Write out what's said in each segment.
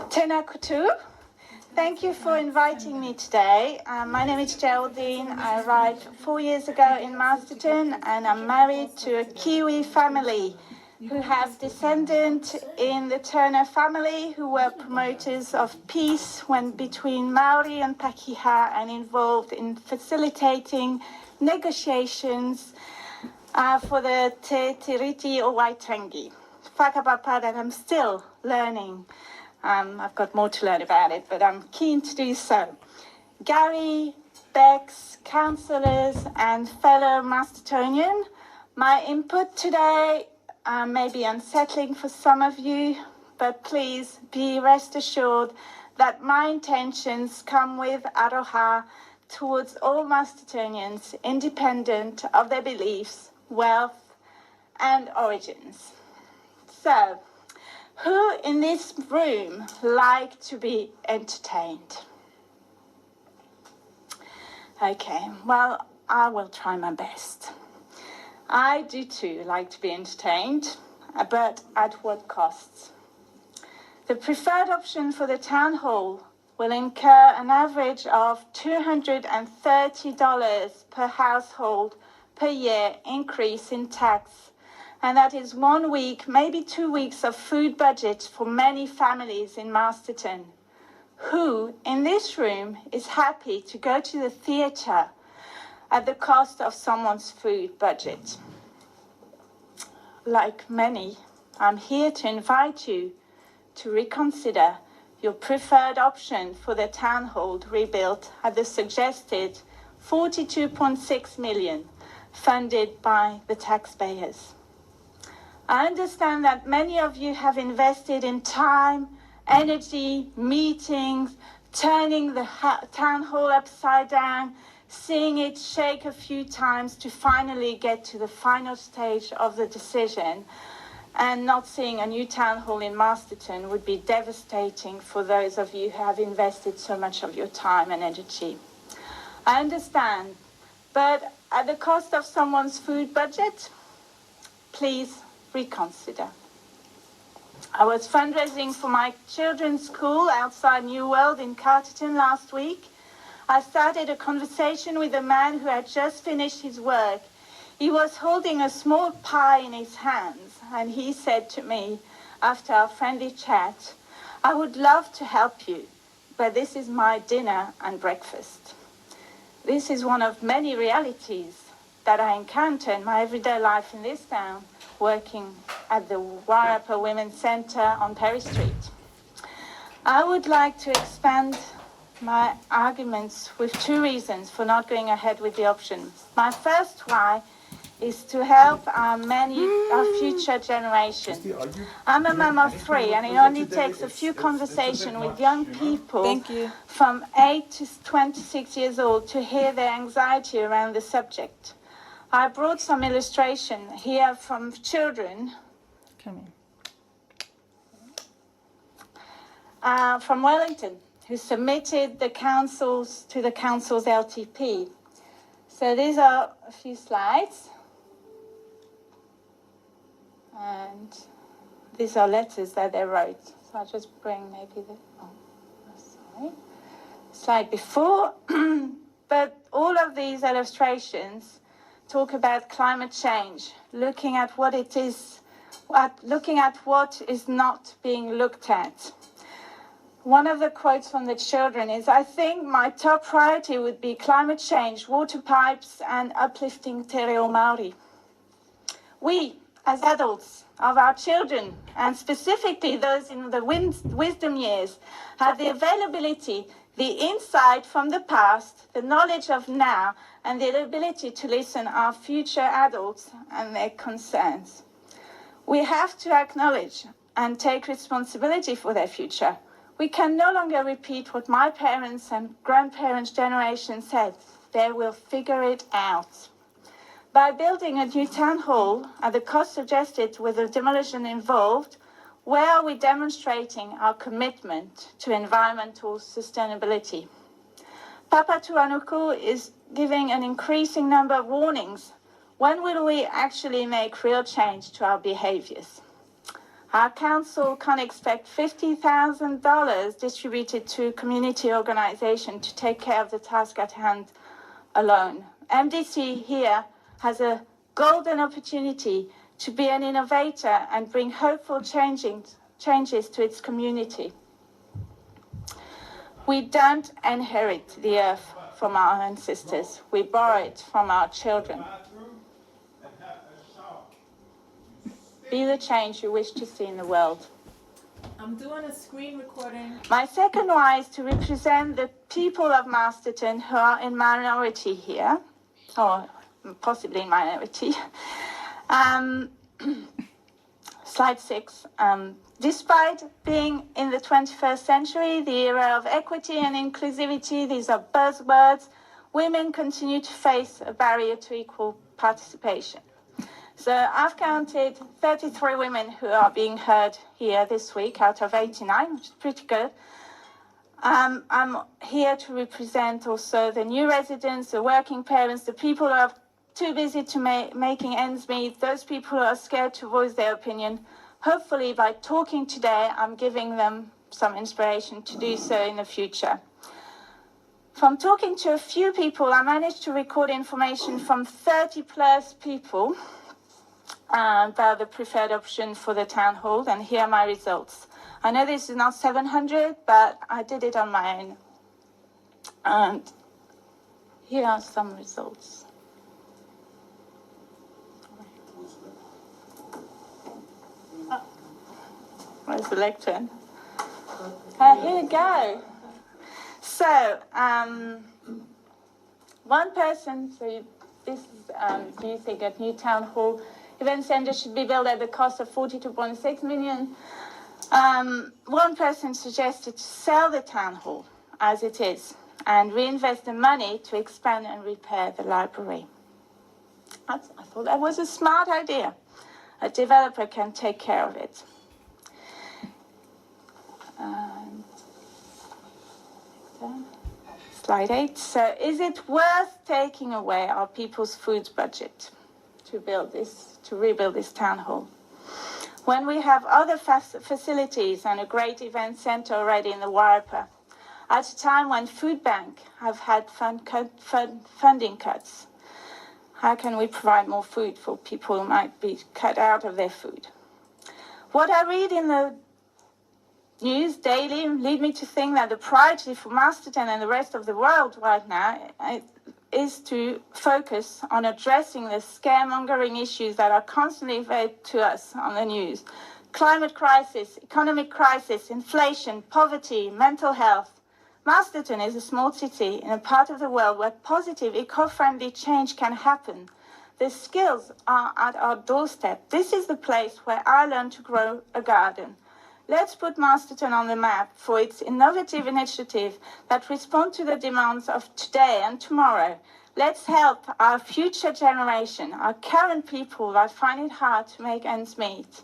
Tēnā koutou. Thank you for inviting me today. My name is Geraldine. I arrived 4 years ago in Masterton, and I'm married to a Kiwi family who have descendants in the Turner family who were promoters of peace when between Maori and Pakeha and involved in facilitating negotiations for the Te Tiriti o Waitangi. Whakapapa that I'm still learning. I've got more to learn about it, but I'm keen to do so. Gary, Bex, councillors and fellow Mastertonian, my input today may be unsettling for some of you, but please be rest assured that my intentions come with aroha towards all Mastertonians, independent of their beliefs, wealth and origins. So, who in this room like to be entertained? Okay, well, I will try my best. I do too like to be entertained, but at what costs? The preferred option for the town hall will incur an average of $230 per household per year increase in tax. And that is 1 week, maybe 2 weeks of food budget for many families in Masterton. Who in this room is happy to go to the theatre at the cost of someone's food budget? Like many, I'm here to invite you to reconsider your preferred option for the town hall rebuilt at the suggested $42.6 million funded by the taxpayers. I understand that many of you have invested in time, energy, meetings, turning the town hall upside down, seeing it shake a few times to finally get to the final stage of the decision. And not seeing a new town hall in Masterton would be devastating for those of you who have invested so much of your time and energy. I understand, but at the cost of someone's food budget, please reconsider. I was fundraising for my children's school outside New World in Carterton last week. I started a conversation with a man who had just finished his work. He was holding a small pie in his hands, and he said to me, after our friendly chat, "I would love to help you, but this is my dinner and breakfast." This is one of many realities that I encounter in my everyday life in this town, working at the Wairarapa Women's Centre on Perry Street. I would like to expand my arguments with 2 reasons for not going ahead with the option. My first why is to help our future generations. I'm a mum of 3, and it only takes a few conversations with young people from 8 to 26 years old to hear their anxiety around the subject. I brought some illustration here from children from Wellington who submitted the council's LTP. So these are a few slides, and these are letters that they wrote. So I'll just bring maybe slide before. But all of these illustrations talk about climate change, looking at what it is, looking at what is not being looked at. One of the quotes from the children is, "I think my top priority would be climate change, water pipes, and uplifting Te Reo Māori." We, as adults of our children, and specifically those in the wisdom years, have the availability, the insight from the past, the knowledge of now, and the ability to listen our future adults and their concerns. We have to acknowledge and take responsibility for their future. We can no longer repeat what my parents and grandparents' generation said. They will figure it out. By building a new town hall at the cost suggested with the demolition involved, where are we demonstrating our commitment to environmental sustainability? Papatuanuku is giving an increasing number of warnings. When will we actually make real change to our behaviors? Our council can expect $50,000 distributed to community organizations to take care of the task at hand alone. MDC here has a golden opportunity to be an innovator and bring hopeful changes to its community. We don't inherit the earth from our ancestors. We borrow it from our children. Be the change you wish to see in the world. I'm doing a screen recording. My second why is to represent the people of Masterton who are in minority here, or possibly in minority. Slide 6. Despite being in the 21st century, the era of equity and inclusivity, these are buzzwords, women continue to face a barrier to equal participation. So I've counted 33 women who are being heard here this week out of 89, which is pretty good. I'm here to represent also the new residents, the working parents, the people who are too busy to making ends meet, those people who are scared to voice their opinion. Hopefully by talking today, I'm giving them some inspiration to do so in the future. From talking to a few people, I managed to record information from 30 plus people about the preferred option for the town hall, and here are my results. I know this is not 700, but I did it on my own. And here are some results. Where's the lectern? Here we go. So, one person, so this is, do you think a new town hall event centre should be built at the cost of 42.6 million? One person suggested to sell the town hall as it is and reinvest the money to expand and repair the library. I thought that was a smart idea. A developer can take care of it. Slide 8. So is it worth taking away our people's food budget to rebuild this town hall, when we have other facilities and a great event centre already in the Wairarapa, at a time when food bank have had funding cuts? How can we provide more food for people who might be cut out of their food? What I read in the news daily lead me to think that the priority for Masterton and the rest of the world right now is to focus on addressing the scaremongering issues that are constantly fed to us on the news. Climate crisis, economic crisis, inflation, poverty, mental health. Masterton is a small city in a part of the world where positive, eco-friendly change can happen. The skills are at our doorstep. This is the place where I learned to grow a garden. Let's put Masterton on the map for its innovative initiative that respond to the demands of today and tomorrow. Let's help our future generation, our current people that find it hard to make ends meet.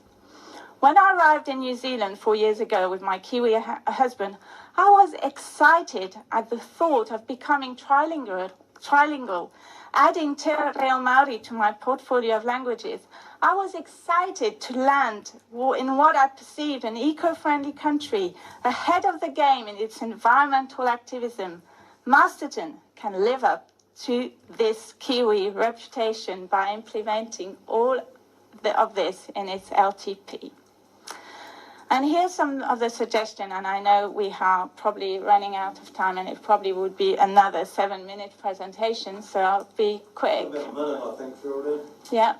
When I arrived in New Zealand 4 years ago with my Kiwi husband, I was excited at the thought of becoming trilingual, adding Te Reo Māori to my portfolio of languages. I was excited to land in what I perceived an eco-friendly country, ahead of the game in its environmental activism. Masterton can live up to this Kiwi reputation by implementing all of this in its LTP. And here's some of the suggestions, and I know we are probably running out of time, and it probably would be another 7-minute presentation, so I'll be quick. About a minute, I think, filled in. Yeah.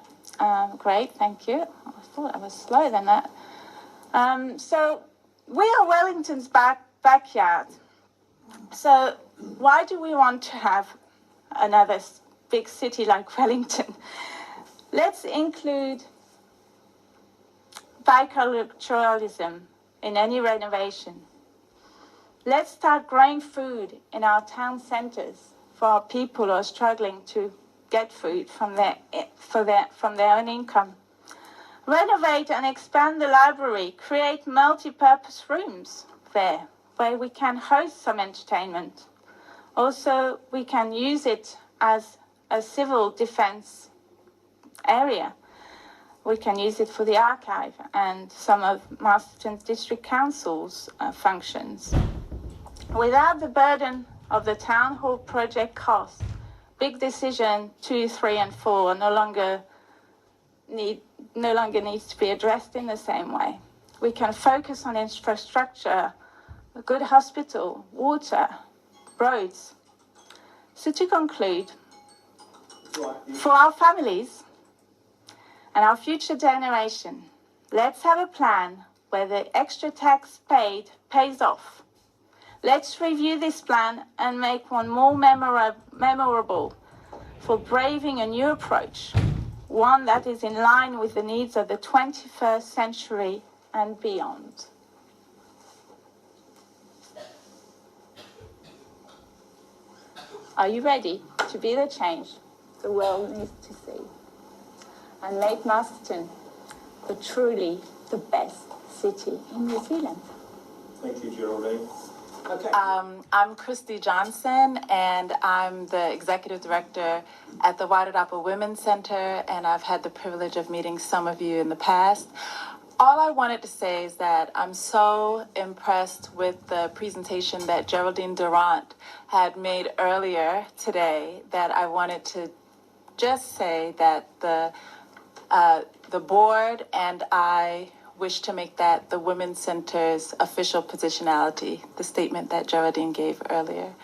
Great, thank you. I thought I was slower than that. So we are Wellington's backyard. So why do we want to have another big city like Wellington? Let's include biculturalism in any renovation. Let's start growing food in our town centres for our people who are struggling to get food from their own income. Renovate and expand the library, create multi-purpose rooms there where we can host some entertainment. Also, we can use it as a civil defense area. We can use it for the archive and some of Masterton's district council's functions. Without the burden of the town hall project costs, big decision 2, 3, and 4 no longer needs to be addressed in the same way. We can focus on infrastructure, a good hospital, water, roads. So to conclude, for our families and our future generation, let's have a plan where the extra tax paid pays off. Let's review this plan and make one more memorable for braving a new approach, one that is in line with the needs of the 21st century and beyond. Are you ready to be the change the world needs to see and make Masterton truly the best city in New Zealand? Thank you, Geraldine. Okay. I'm Christy Johnson, and I'm the Executive Director at the Wairarapa Women's Center, and I've had the privilege of meeting some of you in the past. All I wanted to say is that I'm so impressed with the presentation that Geraldine Durant had made earlier today that I wanted to just say that the board and I wish to make that the Women's Center's official positionality, the statement that Geraldine gave earlier.